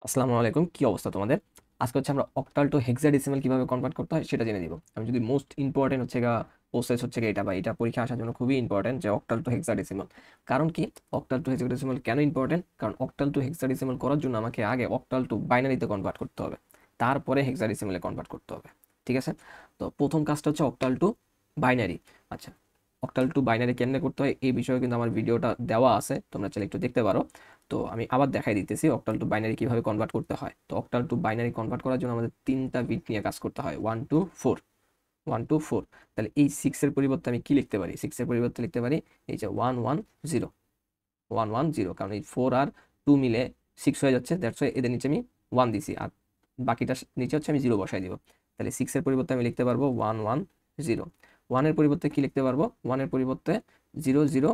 আসসালামু আলাইকুম, কি অবস্থা তোমাদের? আজকে হচ্ছে আমরা অক্টাল টু হেক্সাডেসিমাল কিভাবে কনভার্ট করতে হয় সেটা জেনে দিব। আমি যদি মোস্ট ইম্পর্টেন্ট হচ্ছে গা প্রসেস হচ্ছে গিয়ে এটা, বা এটা পরীক্ষা আসার জন্য খুবই ইম্পর্টেন্ট যে অক্টাল টু হেক্সাডেসিমাল। কারণ কি, অক্টাল টু হেক্সাডেসিমাল কেন ইম্পর্টেন্ট? কারণ অক্টাল টু হেক্সাডেসিমাল করার জন্য আমাকে আগে অক্টাল টু বাইনারিতে কনভার্ট করতে হবে, তারপরে হেক্সাডেসিমালে কনভার্ট করতে হবে। ঠিক আছে? তো প্রথম কাজটা হচ্ছে অক্টাল টু বাইনারি। আচ্ছা, অক্টাল টু বাইনারি কেমনে করতে হয় এই বিষয়ে কিন্তু আমার ভিডিওটা দেওয়া আছে, তোমরা চাইলে একটু দেখতে পারো। তো আমি আবার দেখাই দিতেছি অক্টাল টু বাইনারি কিভাবে কনভার্ট করতে হয়। তো অক্টাল টু বাইনারি কনভার্ট করার জন্য আমাদের তিনটা বিট নিয়ে কাজ করতে হয়, 1 2 4। 1 2 4, তাহলে এই 6-এর পরিবর্তে আমি কি লিখতে পারি? 6-এর পরিবর্তে লিখতে পারি এই যে 1 1 0। 1 1 0, কারণ এই 4 আর 2 মিলে 6 হয়ে যাচ্ছে, দ্যাটস ওয়াই এদের নিচে আমি 1 দিছি, আর বাকিটা নিচে হচ্ছে আমি 0 বসাই দিব। তাহলে 6-এর পরিবর্তে আমি লিখতে পারবো 1 1 0। 1-এর পরিবর্তে কি লিখতে পারবো? 1-এর পরিবর্তে 0 0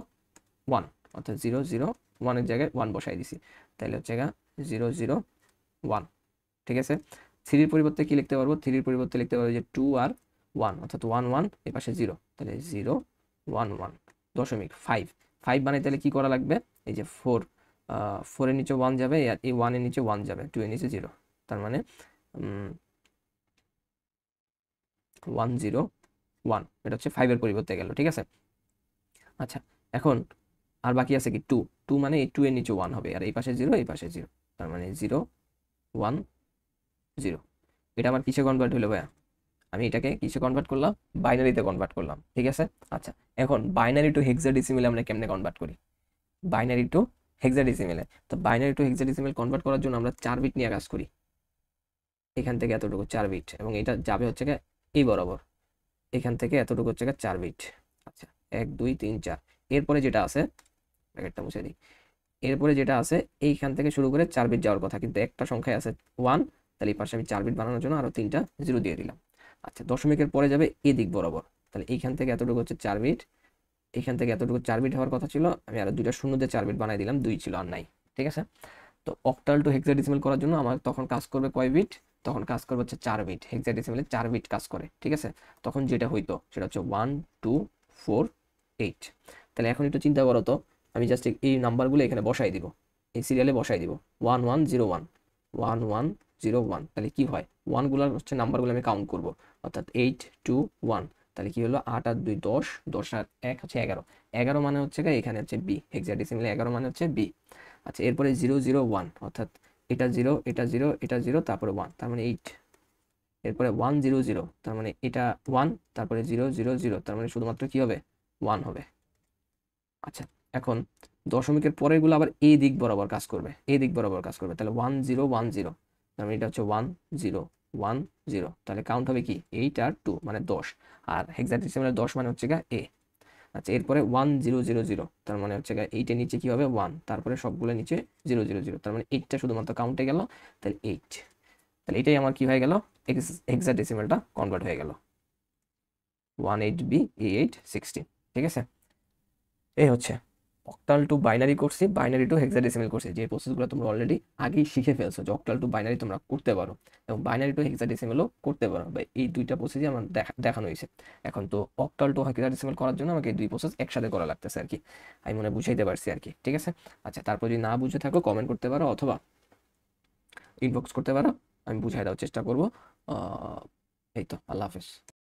1, অর্থাৎ 0 0 1-এর জায়গায় 1 বসাই দিছি। তাহলে হচ্ছে 0 0 1। ঠিক আছে? 3-এর পরিবর্তে কি লিখতে পারবো? 3-এর পরিবর্তে লিখতে পারবো যে 2 আর 1, অর্থাৎ 1 1 এ পাশে 0, তাহলে 0 1 1.5। 5 বানাইতে তাহলে কি করা লাগবে? এই যে 4, 4-এর নিচে 1 যাবে, আর এই 1-এর নিচে 1 যাবে, 2-এর নিচে 0, তার মানে 1 0 1। এটা হচ্ছে 5-এর পরিবর্তে গেল। ঠিক আছে? আচ্ছা, এখন আর বাকি আছে কি 2। 2 মানে এই 2 এর নিচে 1 হবে, আর এই পাশে 0, এই পাশে 0, তার মানে 0 1 0। এটা আমার কিসে কনভার্ট হলো ভাইয়া? আমি এটাকে কিসে কনভার্ট করলাম? বাইনারিতে কনভার্ট করলাম। ঠিক আছে? আচ্ছা, এখন বাইনারি টু হেক্সাডেসিমেলে আমরা কেমনে কনভার্ট করি? বাইনারি টু হেক্সাডেসিমেলে, তো বাইনারি টু হেক্সাডেসিমেল কনভার্ট করার জন্য আমরা 4 বিট নিয়ে কাজ করি। এখান থেকে এতটুকু 4 বিট, এবং এটা যাবে হচ্ছে গিয়ে এই বরাবর, এখান থেকে এতটুকু হচ্ছে গিয়ে 4 বিট। আচ্ছা, 1 2 3 4। এরপরে যেটা আছে, ব্র্যাকেটটা মুছে দিই। এরপরে যেটা আছে, এইখান থেকে শুরু করে 4 বিট যাওয়ার কথা, কিন্তু একটা সংখ্যায় আছে 1, তাহলে এই পাশে আমি 4 বিট বানানোর জন্য আরো 3টা 0 দিয়ে দিলাম। আচ্ছা, দশমিকের পরে যাবে এদিক বরাবর, তাহলে এইখান থেকে এতটুকু হচ্ছে 4 বিট, এখান থেকে এতটুকু 4 বিট হওয়ার কথা ছিল, আমি আরো দুইটা শূন্য দিয়ে 4 বিট বানাই দিলাম, 2 ছিল আর নাই। ঠিক আছে? তো অক্টাল টু হেক্সাডেসিমাল করার জন্য আমার তখন কাজ করবে কয় বিট? তখন কাজ করবে হচ্ছে 4 বিট। হেক্সাডেসিমালে 4 বিট কাজ করে। ঠিক আছে? তখন যেটা হইতো সেটা হচ্ছে 1 2 4 8। তাহলে এখন একটু চিন্তা করো তো, আমি জাস্ট এই নাম্বারগুলো এখানে বসাই দিব, এই সিরিয়ালে বসাই দিব। 1 1 0 1, 1 1 0 1, তাহলে কি হয়? ওয়ানগুলোর হচ্ছে নাম্বারগুলো আমি কাউন্ট করব, অর্থাৎ 8 2 1। তাহলে কি হলো? 8 আর 2 10, 10 আর 1 হচ্ছে 11। 11 মানে হচ্ছে এখানে হচ্ছে বি, হেক্সাডেসিমালে 11 মানে হচ্ছে বি। আচ্ছা, এরপরে 0 0 1, অর্থাৎ এটা 0 এটা 0 এটা 0, তারপরে 1, তার মানে 8। এরপরে 1 0 0, তার মানে এটা 1, তারপরে 0 0 0, তার মানে শুধুমাত্র কি হবে? 1 হবে। আচ্ছা, এখন দশমিকের পরের গুলো আবার এই দিক বরাবর কাজ করবে, এই দিক বরাবর কাজ করবে, তাহলে 1 0 1 0, তার মানে এটা হচ্ছে 1 0 1 0, তাহলে কাউন্ট হবে কি 8 আর 2, মানে 10। আর হেক্সাডেসিমালের 10 মানে হচ্ছে এ। আচ্ছা, এরপরে 1 0 0 0, তার মানে হচ্ছে এইটের নিচে কি হবে? 1, তারপরে সবগুলো নিচে 0 0 0, তার মানে 8টা শুধুমাত্র কাউন্টে গেল, তাহলে 8। তাহলে এটাই আমার কি হয়ে গেল? হেক্সাডেসিমালটা কনভার্ট হয়ে গেল, 18B E8 16। ঠিক আছে? এই হচ্ছে অক্টাল টু বাইনারি করছি, বাইনারি টু হেক্সাডেসিমাল করছি, যে প্রসেসগুলো তোমরা অলরেডি আগেই শিখে ফেলছো, যে অক্টাল টু বাইনারি তোমরা করতে পারো এবং বাইনারি টু হেক্সাডেসিমালও করতে পারো, বা এই দুইটা প্রসেসই আমার দেখানো হয়েছে। এখন তো অক্টাল টু হেক্সাডেসিমাল করার জন্য আমাকে এই দুই প্রসেস একসাথে করা লাগতেছে আর কি। আমি মনে হয় বুঝাইতে পারছি আর কি। ঠিক আছে? আচ্ছা, তারপর যদি না বুঝে থাকো কমেন্ট করতে পারো, অথবা ইনবক্স করতে পারো, আমি বুঝাই দেওয়ার চেষ্টা করবো। এই তো, আল্লাহ হাফেজ।